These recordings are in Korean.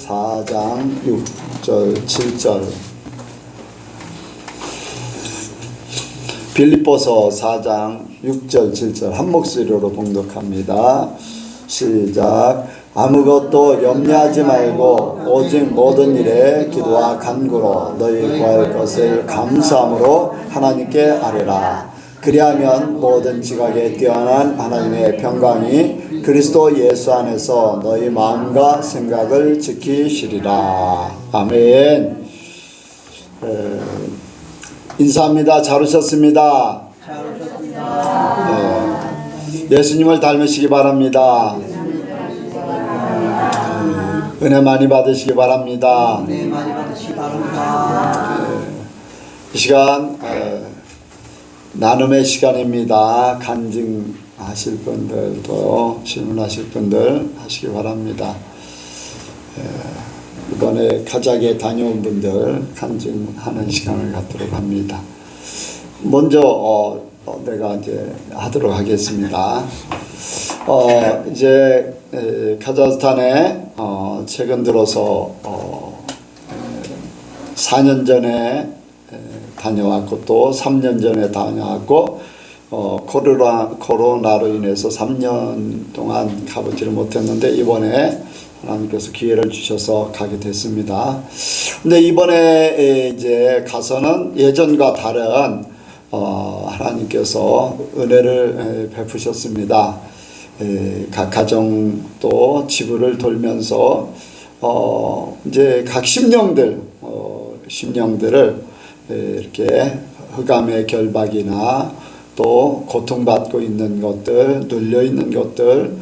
4장 6절 7절 빌립보서 4장 6절 7절 한 목소리로 봉독합니다. 시작. 아무것도 염려하지 말고 오직 모든 일에 기도와 간구로 너희 구할 것을 감사함으로 하나님께 아뢰라. 그리하면 모든 지각에 뛰어난 하나님의 평강이 그리스도 예수 안에서 너희 마음과 생각을 지키시리라. 아멘. 인사합니다. 잘 오셨습니다. 예수님을 닮으시기 바랍니다. 은혜 많이 받으시기 바랍니다. 이 시간 나눔의 시간입니다. 간증하실 분들도 질문하실 분들 하시기 바랍니다. 이번에 가작에 다녀온 분들 간증하는 시간을 갖도록 합니다. 먼저 내가 이제 하도록 하겠습니다. 이제 카자흐스탄에 최근 들어서 4년 전에 다녀왔고 또 3년 전에 다녀왔고 코로나로 인해서 3년 동안 가보지를 못했는데 이번에 하나님께서 기회를 주셔서 가게 됐습니다. 근데 이번에 이제 가서는 예전과 다른 하나님께서 은혜를 베푸셨습니다. 각 가정 또 지부를 돌면서 이제 각 심령들을 이렇게 흑암의 결박이나 또 고통받고 있는 것들, 눌려 있는 것들,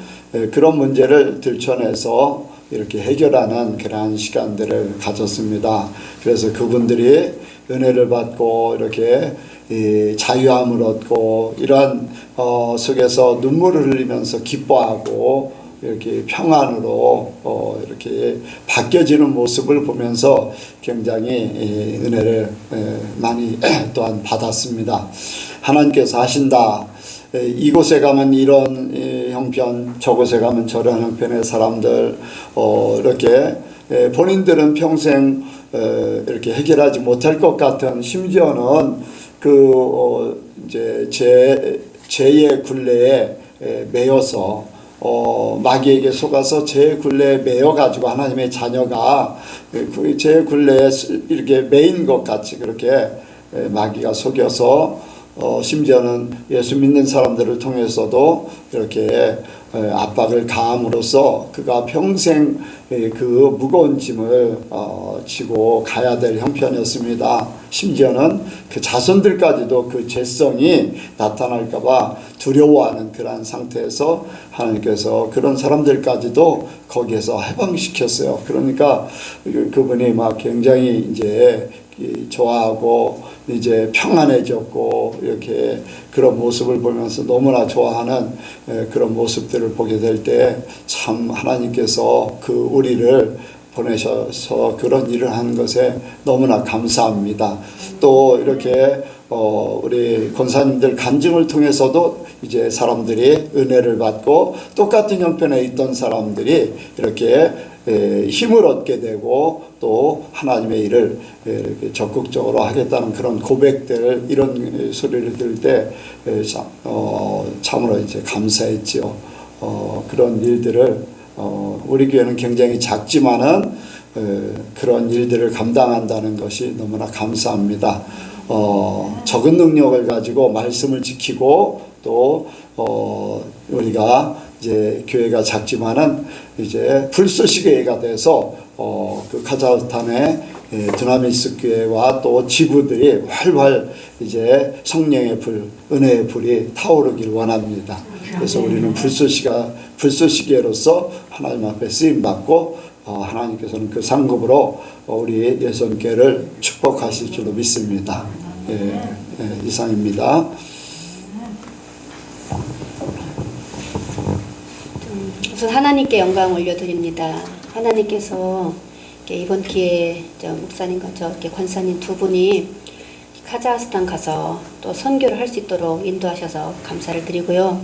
그런 문제를 들춰내서 이렇게 해결하는 그러한 시간들을 가졌습니다. 그래서 그분들이 은혜를 받고 이렇게 자유함을 얻고 이러한 속에서 눈물을 흘리면서 기뻐하고 이렇게 평안으로 이렇게 바뀌어지는 모습을 보면서 굉장히 은혜를 많이 또한 받았습니다. 하나님께서 하신다. 이곳에 가면 이런 형편, 저곳에 가면 저런 형편의 사람들 이렇게 본인들은 평생 이렇게 해결하지 못할 것 같은, 심지어는 이제 죄의 굴레에 매여서 마귀에게 속아서 제 굴레에 매여 가지고 하나님의 자녀가 제 굴레에 이렇게 매인 것 같이 그렇게 마귀가 속여서 심지어는 예수 믿는 사람들을 통해서도 이렇게 압박을 가함으로써 그가 평생 그 무거운 짐을 지고 가야 될 형편이었습니다. 심지어는 그 자손들까지도 그 죄성이 나타날까 봐 두려워하는 그러한 상태에서 하나님께서 그런 사람들까지도 거기에서 해방시켰어요. 그러니까 그분이 막 굉장히 이제 좋아하고 이제 평안해졌고 이렇게 그런 모습을 보면서 너무나 좋아하는 그런 모습들을 보게 될 때 참 하나님께서 그 우리를 보내셔서 그런 일을 하는 것에 너무나 감사합니다. 또 이렇게 우리 권사님들 간증을 통해서도 이제 사람들이 은혜를 받고 똑같은 형편에 있던 사람들이 이렇게 힘을 얻게 되고 또 하나님의 일을 이렇게 적극적으로 하겠다는 그런 고백들, 이런 소리를 들을 때 참으로 이제 감사했지요. 그런 일들을 우리 교회는 굉장히 작지만은 그런 일들을 감당한다는 것이 너무나 감사합니다. 적은 능력을 가지고 말씀을 지키고 또 우리가 이제 교회가 작지만은 이제 불쏘시개가 돼서 그 카자흐스탄의 드나미스 교회와 또 지부들이 활활 이제 성령의 불, 은혜의 불이 타오르길 원합니다. 그래서 우리는 불쏘시개로서 하나님 앞에 쓰임 받고 하나님께서는 그 상급으로 우리 예선교회를 축복하실 줄로 믿습니다. 이상입니다. 우선 하나님께 영광 올려드립니다. 하나님께서 이번 기회에 목사님과 권사님 두 분이 카자흐스탄 가서 또 선교를 할 수 있도록 인도하셔서 감사를 드리고요.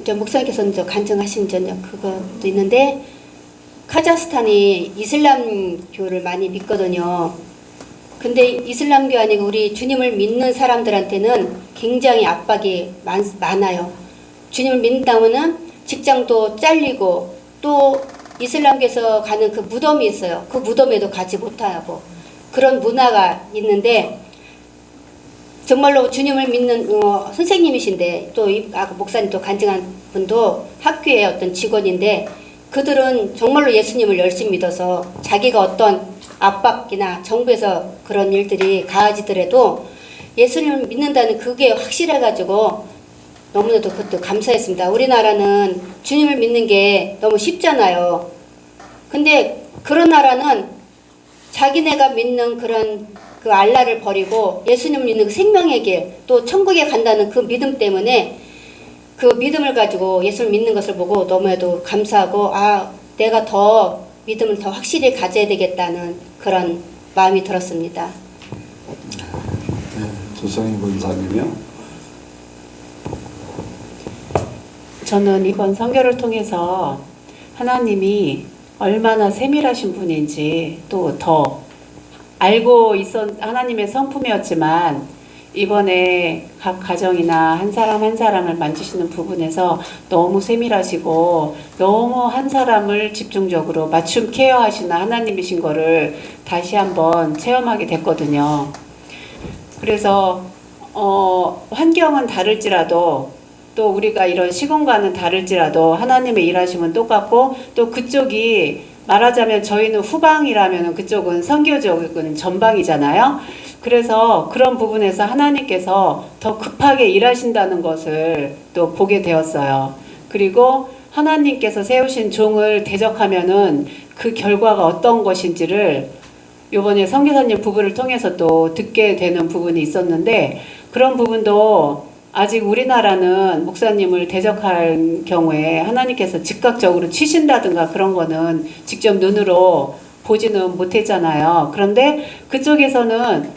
이제 목사님께서는 간증하신 그것도 있는데 카자흐스탄이 이슬람교를 많이 믿거든요. 근데 이슬람교 아니고 우리 주님을 믿는 사람들한테는 굉장히 압박이 많아요. 주님을 믿는다면은 직장도 잘리고 또 이슬람교에서 가는 그 무덤이 있어요. 그 무덤에도 가지 못하고 그런 문화가 있는데 정말로 주님을 믿는 선생님이신데 또 아까 목사님도 간증한 분도 학교의 어떤 직원인데 그들은 정말로 예수님을 열심히 믿어서 자기가 어떤 압박이나 정부에서 그런 일들이 가해지더라도 예수님을 믿는다는 그게 확실해가지고 너무나도 그것도 감사했습니다. 우리나라는 주님을 믿는 게 너무 쉽잖아요. 근데 그런 나라는 자기네가 믿는 그런 그 알라를 버리고 예수님을 믿는 그 생명의 길, 또 천국에 간다는 그 믿음 때문에 그 믿음을 가지고 예수를 믿는 것을 보고 너무나도 감사하고 내가 더 믿음을 더 확실히 가져야 되겠다는 그런 마음이 들었습니다. 네, 조성희 권사님이요. 저는 이번 선교를 통해서 하나님이 얼마나 세밀하신 분인지 또 더 알고 하나님의 성품이었지만 이번에 각 가정이나 한 사람 한 사람을 만지시는 부분에서 너무 세밀하시고 너무 한 사람을 집중적으로 맞춤 케어하시는 하나님이신 거를 다시 한번 체험하게 됐거든요. 그래서 환경은 다를지라도 또 우리가 이런 시공간은 다를지라도 하나님의 일하심은 똑같고 또 그쪽이 말하자면 저희는 후방이라면 그쪽은 선교적인 전방이잖아요. 그래서 그런 부분에서 하나님께서 더 급하게 일하신다는 것을 또 보게 되었어요. 그리고 하나님께서 세우신 종을 대적하면은 그 결과가 어떤 것인지를 요번에 선교사님 부부를 통해서 또 듣게 되는 부분이 있었는데 그런 부분도 아직 우리나라는 목사님을 대적할 경우에 하나님께서 즉각적으로 치신다든가 그런 거는 직접 눈으로 보지는 못했잖아요. 그런데 그쪽에서는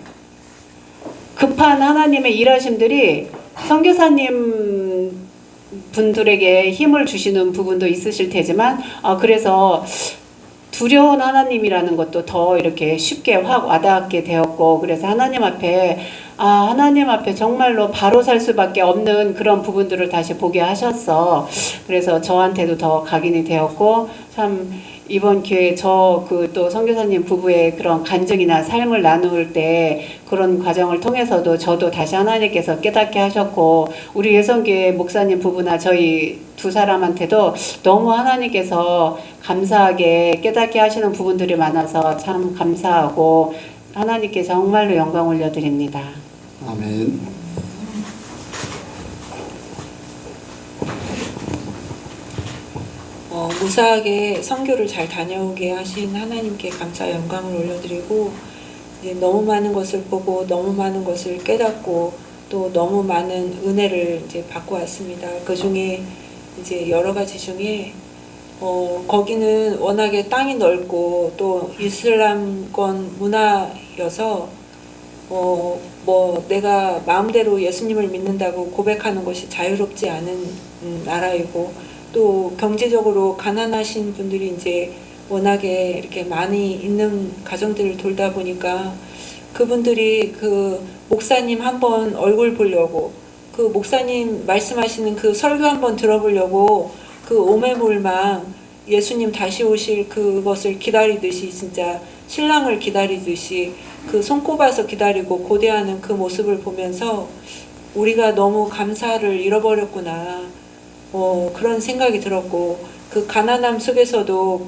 급한 하나님의 일하심들이 선교사님 분들에게 힘을 주시는 부분도 있으실 테지만 그래서 두려운 하나님이라는 것도 더 이렇게 쉽게 확 와닿게 되었고 그래서 하나님 앞에 정말로 바로 살 수밖에 없는 그런 부분들을 다시 보게 하셨어. 그래서 저한테도 더 각인이 되었고 참 이번 기회에 또 선교사님 부부의 그런 간증이나 삶을 나눌 때 그런 과정을 통해서도 저도 다시 하나님께서 깨닫게 하셨고 우리 예성교회 목사님 부부나 저희 두 사람한테도 너무 하나님께서 감사하게 깨닫게 하시는 부분들이 많아서 참 감사하고 하나님께 정말로 영광 올려드립니다. 아멘. 무사하게 선교를 잘 다녀오게 하신 하나님께 감사 영광을 올려드리고 이제 너무 많은 것을 보고 너무 많은 것을 깨닫고 또 너무 많은 은혜를 이제 받고 왔습니다. 그 중에 이제 여러 가지 중에 거기는 워낙에 땅이 넓고 또 이슬람권 문화여서 내가 마음대로 예수님을 믿는다고 고백하는 것이 자유롭지 않은 나라이고 또 경제적으로 가난하신 분들이 이제 워낙에 이렇게 많이 있는 가정들을 돌다 보니까 그분들이 그 목사님 한번 얼굴 보려고 그 목사님 말씀하시는 그 설교 한번 들어보려고 그 오매물망 예수님 다시 오실 그것을 기다리듯이 진짜 신랑을 기다리듯이 그 손꼽아서 기다리고 고대하는 그 모습을 보면서 우리가 너무 감사를 잃어버렸구나. 그런 생각이 들었고 그 가난함 속에서도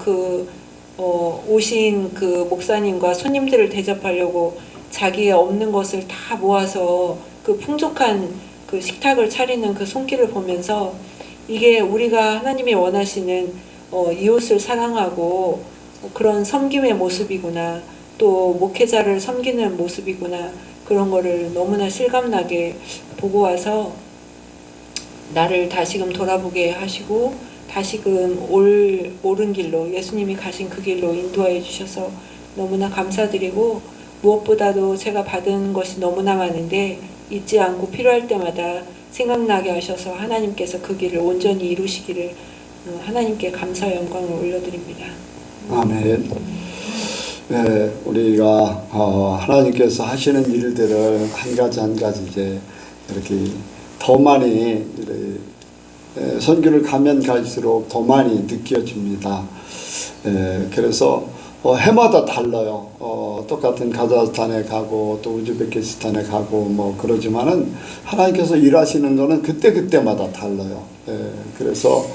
오신 그 목사님과 손님들을 대접하려고 자기의 없는 것을 다 모아서 그 풍족한 그 식탁을 차리는 그 손길을 보면서 이게 우리가 하나님이 원하시는 이웃을 사랑하고 그런 섬김의 모습이구나 또 목회자를 섬기는 모습이구나 그런 거를 너무나 실감나게 보고 와서 나를 다시금 돌아보게 하시고 다시금 옳은 길로 예수님이 가신 그 길로 인도하여 주셔서 너무나 감사드리고 무엇보다도 제가 받은 것이 너무나 많은데 잊지 않고 필요할 때마다 생각나게 하셔서 하나님께서 그 길을 온전히 이루시기를 하나님께 감사 영광을 올려드립니다. 아멘. 네, 우리가 하나님께서 하시는 일들을 한 가지 한 가지 이제 이렇게 더 많이 선교를 가면 갈수록 더 많이 느껴집니다. 그래서 해마다 달라요. 똑같은 카자흐스탄에 가고 또 우즈베키스탄에 가고 뭐 그러지만은 하나님께서 일하시는 거는 그때마다 달라요. 그래서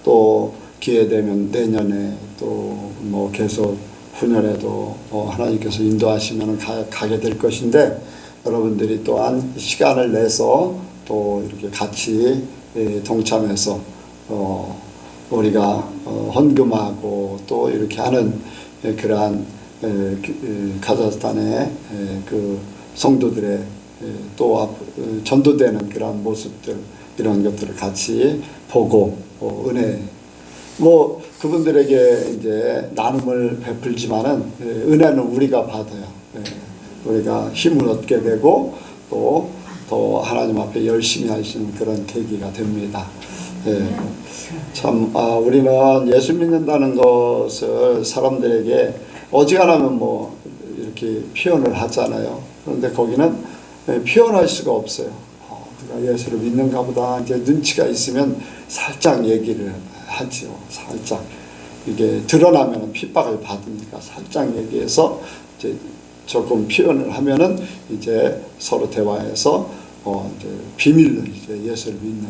또 기회 되면 내년에 또 뭐 계속 후년에도 하나님께서 인도하시면 가게 될 것인데, 여러분들이 또한 시간을 내서 또 이렇게 같이 동참해서 우리가 헌금하고 또 이렇게 하는 그러한 카자흐스탄의 그 성도들의 또 전도되는 그런 모습들, 이런 것들을 같이 보고 은혜, 뭐 그분들에게 이제 나눔을 베풀지만은 은혜는 우리가 받아요. 우리가 힘을 얻게 되고 또 더 하나님 앞에 열심히 하시는 그런 계기가 됩니다. 참 우리는 예수 믿는다는 것을 사람들에게 어지간하면 뭐 이렇게 표현을 하잖아요. 그런데 거기는 표현할 수가 없어요. 우리가 예수를 믿는가 보다 이제 눈치가 있으면 살짝 얘기를 하지요. 살짝 이게 드러나면 핍박을 받으니까 살짝 얘기해서 이제 조금 표현을 하면은 이제 서로 대화해서 이제 비밀로 이제 예수를 믿는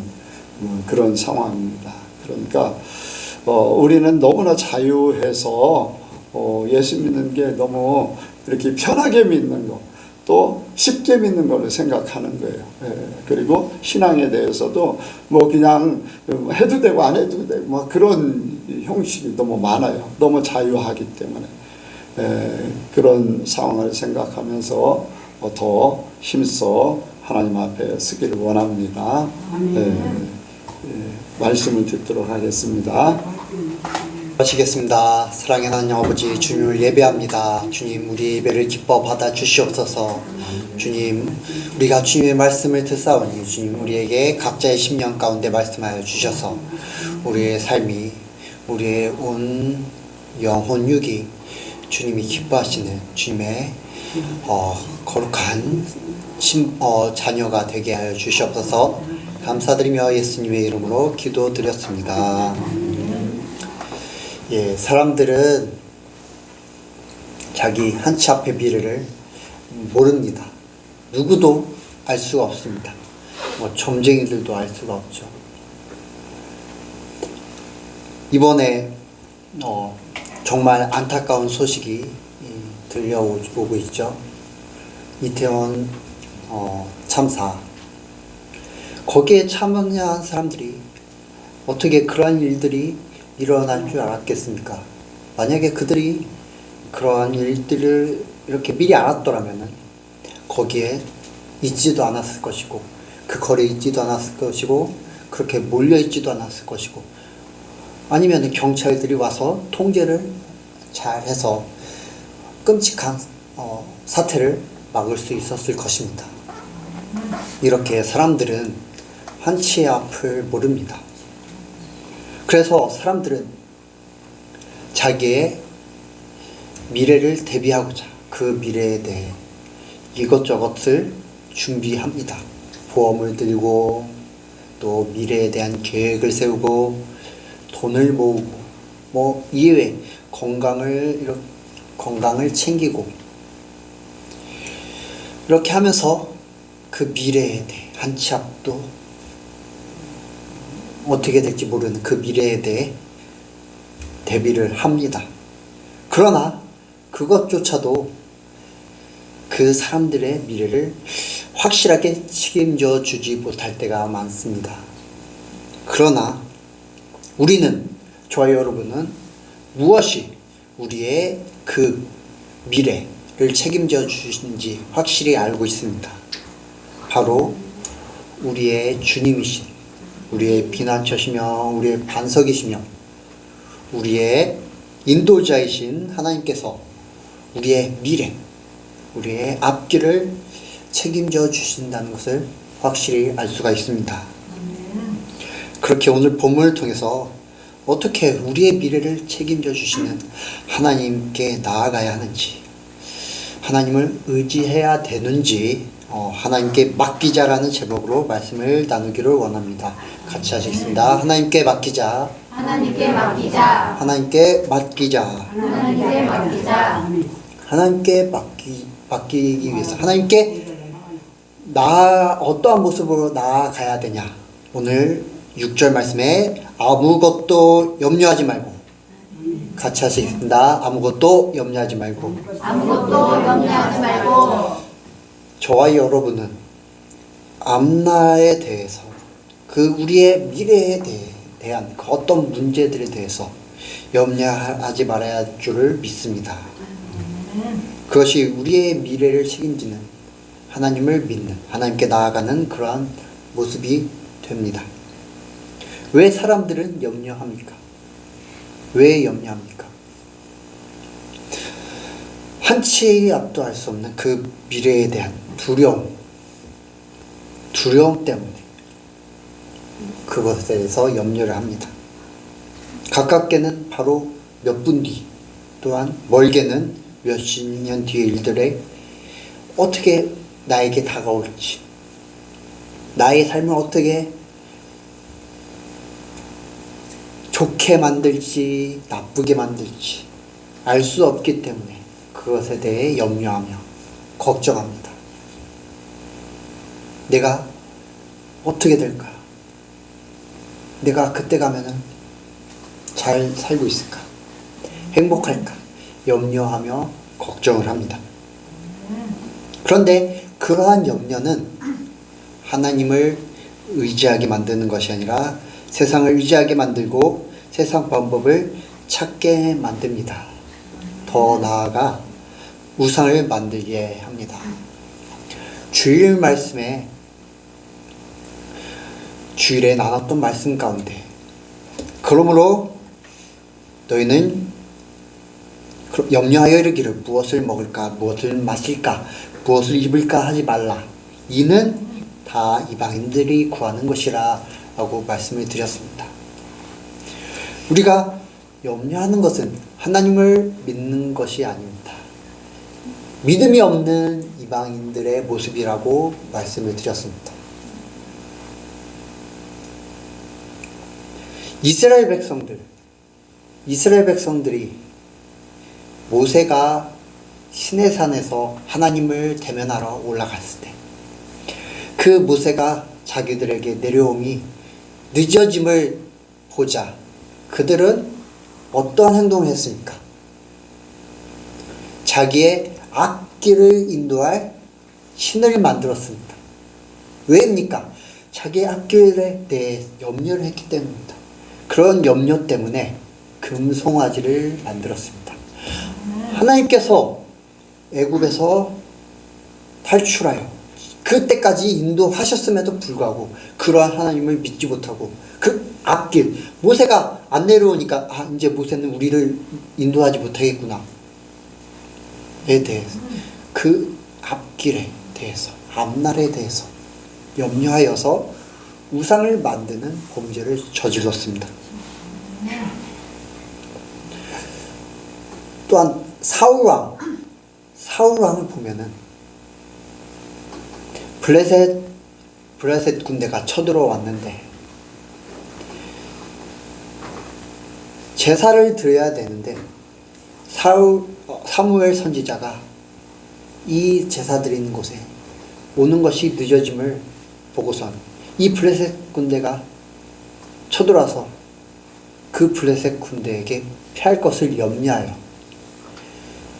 그런 상황입니다. 그러니까 우리는 너무나 자유해서 예수 믿는 게 너무 이렇게 편하게 믿는 거, 또 쉽게 믿는 걸로 생각하는 거예요. 그리고 신앙에 대해서도 뭐 그냥 해도 되고 안 해도 되고 뭐 그런 형식이 너무 많아요. 너무 자유하기 때문에 그런 상황을 생각하면서 더 힘써 하나님 앞에 서기를 원합니다. 말씀을 듣도록 하겠습니다. 마치겠습니다. 사랑의 하나님 아버지, 주님을 예배합니다. 주님, 우리 예배를 기뻐 받아 주시옵소서. 주님, 우리가 주님의 말씀을 듣사오니 주님, 우리에게 각자의 심령 가운데 말씀하여 주셔서 우리의 삶이, 우리의 온 영혼 육이 주님이 기뻐하시는 주님의 거룩한 자녀가 되게 하여 주시옵소서. 감사드리며 예수님의 이름으로 기도드렸습니다. 사람들은 자기 한치 앞의 미래를 모릅니다. 누구도 알 수가 없습니다. 점쟁이들도 알 수가 없죠. 이번에 정말 안타까운 소식이 들려오고 있죠. 이태원 참사. 거기에 참여한 사람들이 어떻게 그러한 일들이 일어날 줄 알았겠습니까? 만약에 그들이 그러한 일들을 이렇게 미리 알았더라면 거기에 있지도 않았을 것이고, 그 거리에 있지도 않았을 것이고, 그렇게 몰려 있지도 않았을 것이고, 아니면 경찰들이 와서 통제를 잘 해서 끔찍한 사태를 막을 수 있었을 것입니다. 이렇게 사람들은 한치의 앞을 모릅니다. 그래서 사람들은 자기의 미래를 대비하고자 그 미래에 대해 이것저것을 준비합니다. 보험을 들고 또 미래에 대한 계획을 세우고 돈을 모으고 뭐 이외에 건강을 챙기고 이렇게 하면서 그 미래에 대해 한치 앞도 어떻게 될지 모르는 그 미래에 대해 대비를 합니다. 그러나 그것조차도 그 사람들의 미래를 확실하게 책임져 주지 못할 때가 많습니다. 그러나 우리는, 저와 여러분은 무엇이 우리의 그 미래를 책임져 주신지 확실히 알고 있습니다. 바로 우리의 주님이신, 우리의 피난처시며 우리의 반석이시며 우리의 인도자이신 하나님께서 우리의 미래, 우리의 앞길을 책임져 주신다는 것을 확실히 알 수가 있습니다. 그렇게 오늘 본문을 통해서 어떻게 우리의 미래를 책임져 주시는 하나님께 나아가야 하는지, 하나님을 의지해야 되는지 하나님께 맡기자라는 제목으로 말씀을 나누기를 원합니다. 같이 하시겠습니다. 하나님께 맡기자. 하나님께 맡기자. 하나님께 맡기자. 하나님께 맡기자. 하나님께 맡기기 위해서 하나님께 어떠한 모습으로 나아가야 되냐. 오늘 6절 말씀에 아무것도 염려하지 말고, 같이 하시겠습니다. 아무것도 염려하지 말고. 아무것도 염려하지 말고. 저와 여러분은 앞날에 대해서, 그 우리의 미래에 대한 그 어떤 문제들에 대해서 염려하지 말아야 할 줄을 믿습니다. 그것이 우리의 미래를 책임지는, 하나님을 믿는, 하나님께 나아가는 그러한 모습이 됩니다. 왜 사람들은 염려합니까? 왜 염려합니까? 한치 앞도 알 수 없는 그 미래에 대한 두려움 때문에 그것에 대해서 염려를 합니다. 가깝게는 바로 몇 분 뒤, 또한 멀게는 몇십 년 뒤의 일들에 어떻게 나에게 다가올지, 나의 삶을 어떻게 좋게 만들지 나쁘게 만들지 알 수 없기 때문에 그것에 대해 염려하며 걱정합니다. 내가 어떻게 될까? 내가 그때 가면은 잘 살고 있을까? 행복할까? 염려하며 걱정을 합니다. 그런데 그러한 염려는 하나님을 의지하게 만드는 것이 아니라 세상을 의지하게 만들고 세상 방법을 찾게 만듭니다. 더 나아가 우상을 만들게 합니다. 주일 말씀에, 주일에 나눴던 말씀 가운데, 그러므로 너희는 염려하여 이르기를 무엇을 먹을까, 무엇을 마실까, 무엇을 입을까 하지 말라. 이는 다 이방인들이 구하는 것이라 라고 말씀을 드렸습니다. 우리가 염려하는 것은 하나님을 믿는 것이 아닙니다. 믿음이 없는 이방인들의 모습이라고 말씀을 드렸습니다. 이스라엘 백성들이 모세가 시내산에서 하나님을 대면하러 올라갔을 때, 그 모세가 자기들에게 내려옴이 늦어짐을 보자 그들은 어떠한 행동을 했습니까? 자기의 앞길을 인도할 신을 만들었습니다. 왜입니까? 자기의 앞길에 대해 염려를 했기 때문입니다. 그런 염려 때문에 금송아지를 만들었습니다. 하나님께서 애굽에서 탈출하여 그때까지 인도하셨음에도 불구하고 그러한 하나님을 믿지 못하고 그 앞길, 모세가 안 내려오니까 이제 모세는 우리를 인도하지 못하겠구나 에 대해서, 그 앞길에 대해서, 앞날에 대해서 염려하여서 우상을 만드는 범죄를 저질렀습니다. 또한 사울왕을 보면은 블레셋 군대가 쳐들어왔는데 제사를 드려야 되는데 사무엘 선지자가 이 제사 드리는 곳에 오는 것이 늦어짐을 보고선 이 블레셋 군대가 쳐들어와서 그 블레셋 군대에게 피할 것을 염려하여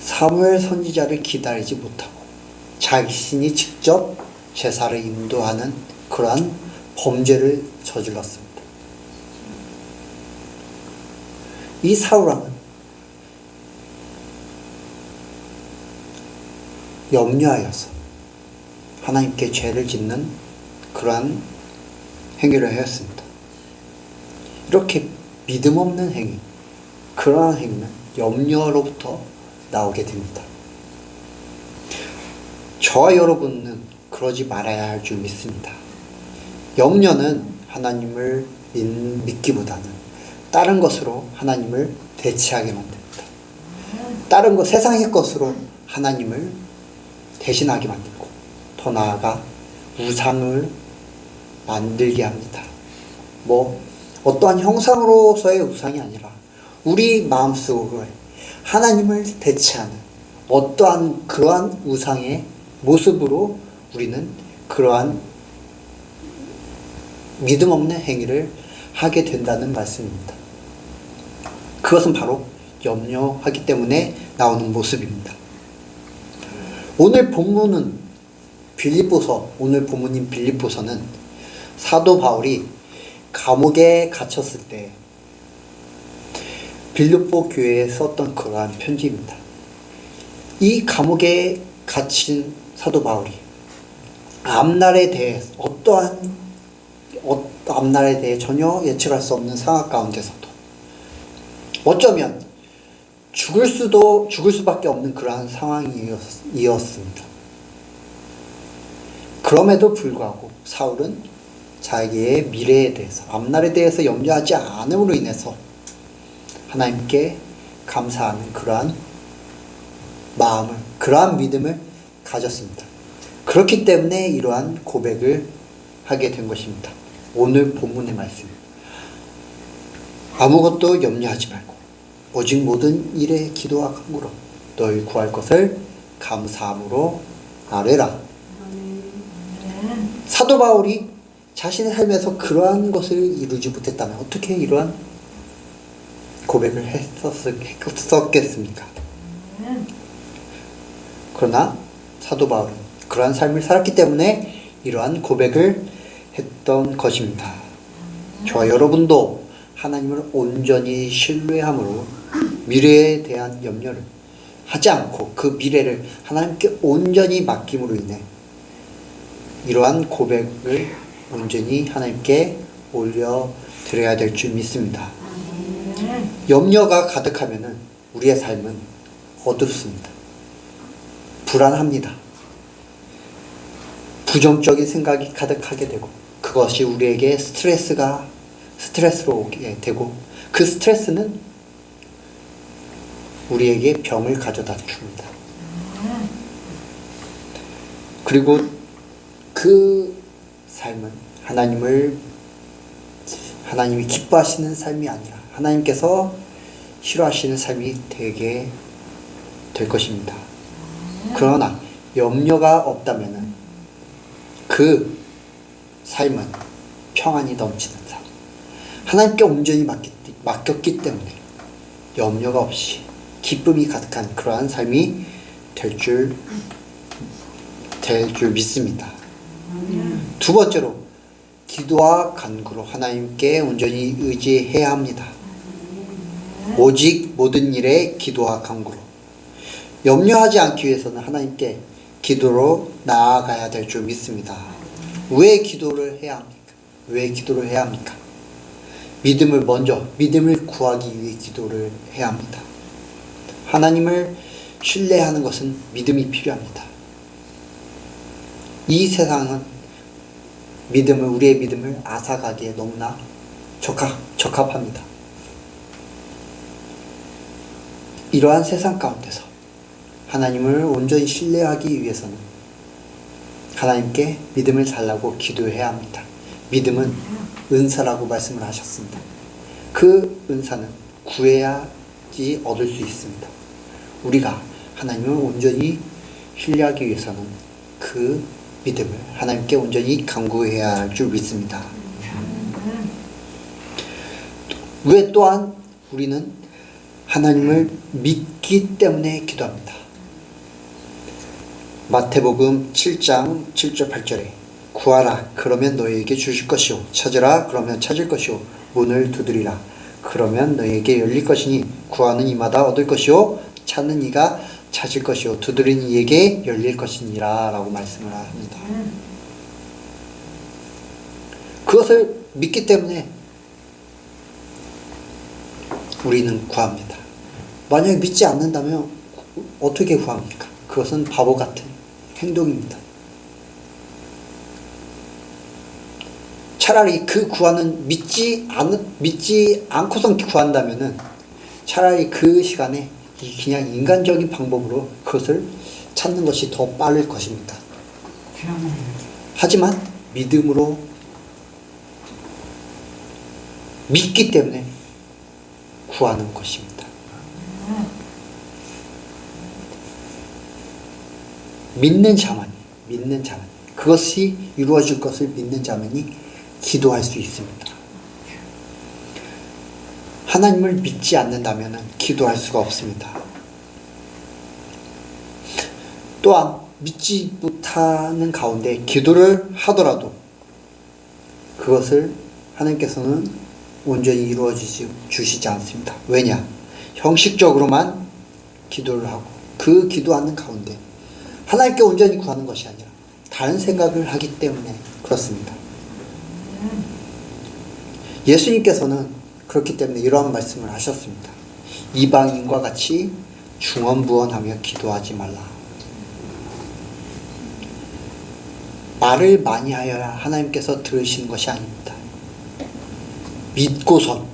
사무엘 선지자를 기다리지 못하고 자신이 직접 제사를 인도하는 그러한 범죄를 저질렀습니다. 이 사울왕은 염려하여서 하나님께 죄를 짓는 그러한 행위를 하였습니다. 이렇게 믿음 없는 행위, 그러한 행위는 염려로부터 나오게 됩니다. 저와 여러분은 그러지 말아야 할 줄 믿습니다. 염려는 하나님을 믿기보다는 다른 것으로 하나님을 대체하게 만듭니다. 다른 것, 세상의 것으로 하나님을 대신하게 만들고, 더 나아가 우상을 만들게 합니다. 어떠한 형상으로서의 우상이 아니라 우리 마음속에 하나님을 대체하는 어떠한 그러한 우상의 모습으로 우리는 그러한 믿음 없는 행위를 하게 된다는 말씀입니다. 그것은 바로 염려하기 때문에 나오는 모습입니다. 오늘 본문은 오늘 본문인 빌립보서는 사도 바울이 감옥에 갇혔을 때 빌립보 교회에 썼던 그러한 편지입니다. 이 감옥에 갇힌 사도 바울이 앞날에 대해 앞날에 대해 전혀 예측할 수 없는 상황 가운데서도 어쩌면 죽을 수밖에 없는 그러한 상황이었습니다. 그럼에도 불구하고 사울은 자기의 미래에 대해서, 앞날에 대해서 염려하지 않음으로 인해서 하나님께 감사하는 그러한 마음을, 그러한 믿음을 가졌습니다. 그렇기 때문에 이러한 고백을 하게 된 것입니다. 오늘 본문의 말씀, 아무것도 염려하지 말고 오직 모든 일에 기도와 간구로 너희 구할 것을 감사함으로 아뢰라. 사도 바울이 자신의 삶에서 그러한 것을 이루지 못했다면 어떻게 이러한 고백을 했었겠습니까? 그러나 사도 바울은 그러한 삶을 살았기 때문에 이러한 고백을 했던 것입니다. 저와 여러분도 하나님을 온전히 신뢰함으로 미래에 대한 염려를 하지 않고 그 미래를 하나님께 온전히 맡김으로 인해 이러한 고백을 온전히 하나님께 올려드려야 될 줄 믿습니다. 염려가 가득하면 우리의 삶은 어둡습니다. 불안합니다. 부정적인 생각이 가득하게 되고 그것이 우리에게 스트레스로 오게 되고 그 스트레스는 우리에게 병을 가져다 줍니다. 그리고 그 삶은 하나님이 기뻐하시는 삶이 아니라 하나님께서 싫어하시는 삶이 되게 될 것입니다. 그러나 염려가 없다면 그 삶은 평안이 넘치는 삶, 하나님께 온전히 맡겼기 때문에 염려가 없이 기쁨이 가득한 그러한 삶이 될 줄 믿습니다. 두 번째로 기도와 간구로 하나님께 온전히 의지해야 합니다. 오직 모든 일에 기도와 간구로 염려하지 않기 위해서는 하나님께 기도로 나아가야 될 줄 믿습니다. 왜 기도를 해야 합니까? 믿음을 구하기 위해 기도를 해야 합니다. 하나님을 신뢰하는 것은 믿음이 필요합니다. 이 세상은 우리의 믿음을 앗아가기에 너무나 적합합니다. 이러한 세상 가운데서 하나님을 온전히 신뢰하기 위해서는 하나님께 믿음을 달라고 기도해야 합니다. 믿음은 은사라고 말씀을 하셨습니다. 그 은사는 구해야지 얻을 수 있습니다. 우리가 하나님을 온전히 신뢰하기 위해서는 그 믿음을 하나님께 온전히 간구해야 할 줄 믿습니다. 왜 또한 우리는 하나님을 믿기 때문에 기도합니다. 마태복음 7장 7절 8절에 구하라 그러면 너희에게 주실 것이요 찾으라 그러면 찾을 것이요 문을 두드리라 그러면 너희에게 열릴 것이니 구하는 이마다 얻을 것이요 찾는 이가 찾을 것이요 두드리는 이에게 열릴 것이니라 라고 말씀을 합니다. 그것을 믿기 때문에 우리는 구합니다. 만약에 믿지 않는다면 어떻게 구합니까? 그것은 바보 같은 행동입니다. 차라리 그 구하는 믿지 않고선 구한다면은 차라리 그 시간에 그냥 인간적인 방법으로 그것을 찾는 것이 더 빠를 것입니다. 하지만 믿음으로 믿기 때문에 구하는 것입니다. 믿는 자만이 그것이 이루어질 것을 믿는 자만이 기도할 수 있습니다. 하나님을 믿지 않는다면 기도할 수가 없습니다. 또한 믿지 못하는 가운데 기도를 하더라도 그것을 하나님께서는 온전히 이루어 주시지 않습니다. 왜냐? 형식적으로만 기도를 하고 그 기도하는 가운데 하나님께 온전히 구하는 것이 아니라 다른 생각을 하기 때문에 그렇습니다. 예수님께서는 그렇기 때문에 이러한 말씀을 하셨습니다. 이방인과 같이 중언부언하며 기도하지 말라. 말을 많이 하여야 하나님께서 들으시는 것이 아닙니다. 믿고선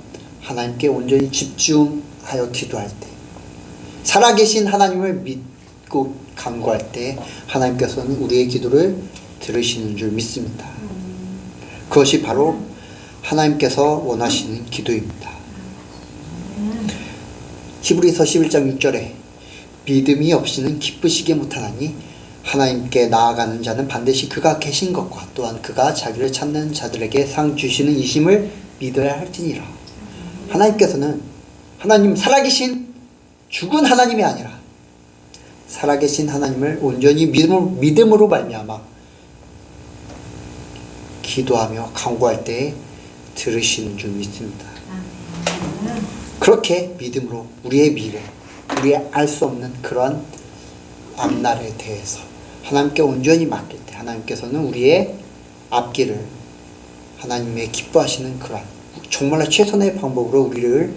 하나님께 온전히 집중하여 기도할 때, 살아계신 하나님을 믿고 간구할 때 하나님께서는 우리의 기도를 들으시는 줄 믿습니다. 그것이 바로 하나님께서 원하시는 기도입니다. 히브리서 11장 6절에 믿음이 없이는 기쁘시게 못하나니 하나님께 나아가는 자는 반드시 그가 계신 것과 또한 그가 자기를 찾는 자들에게 상 주시는 이심을 믿어야 할지니라. 하나님께서는 하나님 살아계신 죽은 하나님이 아니라 살아계신 하나님을 온전히 믿음으로 말미암아 기도하며 간구할 때에 들으시는 줄 믿습니다. 그렇게 믿음으로 우리의 미래, 우리의 알 수 없는 그러한 앞날에 대해서 하나님께 온전히 맡길 때 하나님께서는 우리의 앞길을 하나님의 기뻐하시는 그러한 정말로 최선의 방법으로 우리를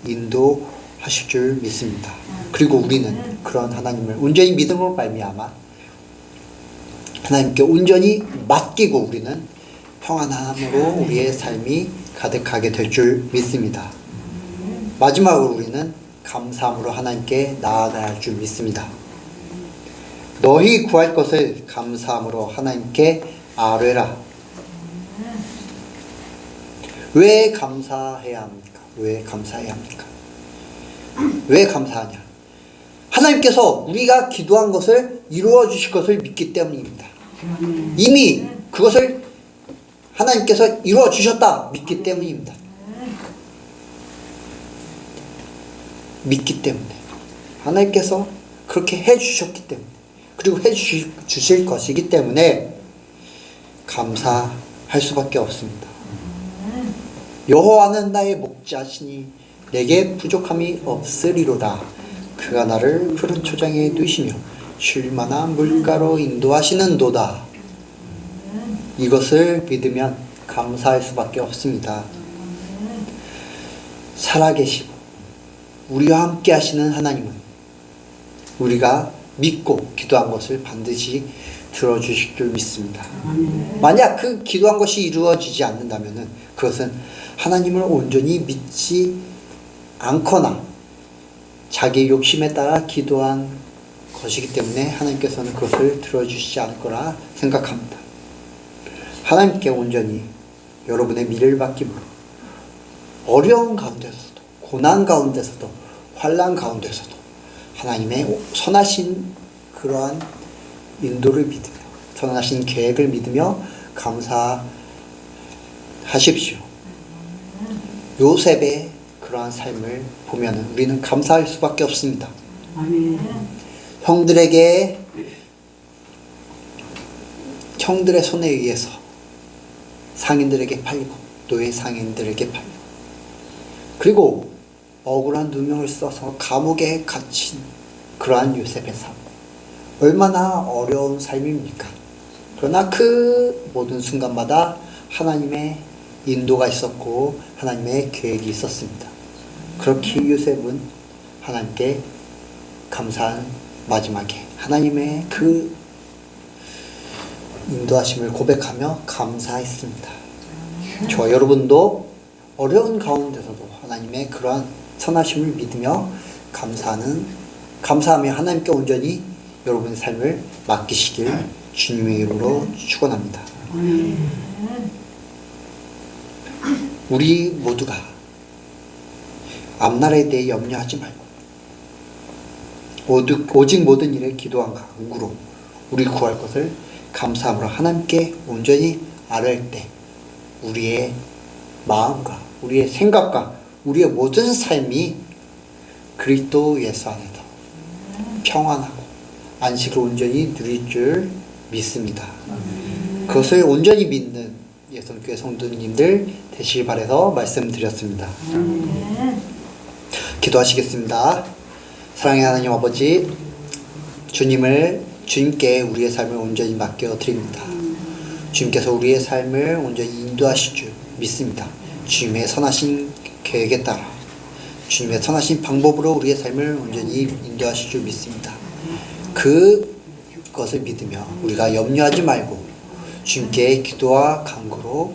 인도하실 줄 믿습니다. 그리고 우리는 그런 하나님을 온전히 믿음으로 말미암아 하나님께 온전히 맡기고 우리는 평안함으로 우리의 삶이 가득하게 될 줄 믿습니다. 마지막으로 우리는 감사함으로 하나님께 나아가야 할 줄 믿습니다. 너희 구할 것을 감사함으로 하나님께 아뢰라. 왜 감사해야 합니까? 왜 감사해야 합니까? 왜 감사하냐? 하나님께서 우리가 기도한 것을 이루어 주실 것을 믿기 때문입니다. 이미 그것을 하나님께서 이루어 주셨다 믿기 때문입니다. 믿기 때문에 하나님께서 그렇게 해 주셨기 때문에 그리고 해 주실 것이기 때문에 감사할 수밖에 없습니다. 여호와는 나의 목자시니 내게 부족함이 없으리로다. 그가 나를 푸른 초장에 두시며 쉴 만한 물가로 인도하시는도다. 이것을 믿으면 감사할 수밖에 없습니다. 살아계시고 우리와 함께 하시는 하나님은 우리가 믿고 기도한 것을 반드시 들어주실 줄 믿습니다. 만약 그 기도한 것이 이루어지지 않는다면 그것은 하나님을 온전히 믿지 않거나 자기 욕심에 따라 기도한 것이기 때문에 하나님께서는 그것을 들어주시지 않을 거라 생각합니다. 하나님께 온전히 여러분의 미래를 맡김으로 어려운 가운데서도 고난 가운데서도 환난 가운데서도 하나님의 선하신 그러한 인도를 믿으며 선하신 계획을 믿으며 감사하십시오. 요셉의 그러한 삶을 보면 우리는 감사할 수밖에 없습니다. 형들의 손에 의해서 상인들에게 팔리고 노예 상인들에게 팔리고 그리고 억울한 누명을 써서 감옥에 갇힌 그러한 요셉의 삶, 얼마나 어려운 삶입니까? 그러나 그 모든 순간마다 하나님의 인도가 있었고 하나님의 계획이 있었습니다. 그렇게 요셉은 하나님께 감사한 마지막에 하나님의 그 인도하심을 고백하며 감사했습니다. 저와 여러분도 어려운 가운데서도 하나님의 그러한 선하심을 믿으며 감사하며 하나님께 온전히 여러분의 삶을 맡기시길 주님의 이름으로 축원합니다. 우리 모두가 앞날에 대해 염려하지 말고 오직 모든 일에 기도와 간구로 우리 구할 것을 감사함으로 하나님께 온전히 아뢰을 때 우리의 마음과 우리의 생각과 우리의 모든 삶이 그리스도 예수 안에서 평안하고 안식을 온전히 누릴 줄 믿습니다. 그것을 온전히 믿는 예선교회 성도님들 되시길 바라서 말씀드렸습니다. 기도하시겠습니다. 사랑의 하나님 아버지, 주님께 우리의 삶을 온전히 맡겨드립니다. 주님께서 우리의 삶을 온전히 인도하실 줄 믿습니다. 주님의 선하신 계획에 따라 주님의 선하신 방법으로 우리의 삶을 온전히 인도하실 줄 믿습니다. 그것을 믿으며 우리가 염려하지 말고 주님께 기도와 간구로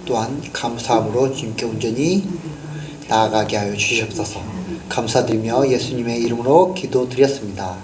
또한 감사함으로 주님께 온전히 나아가게 하여 주시옵소서. 감사드리며 예수님의 이름으로 기도드렸습니다.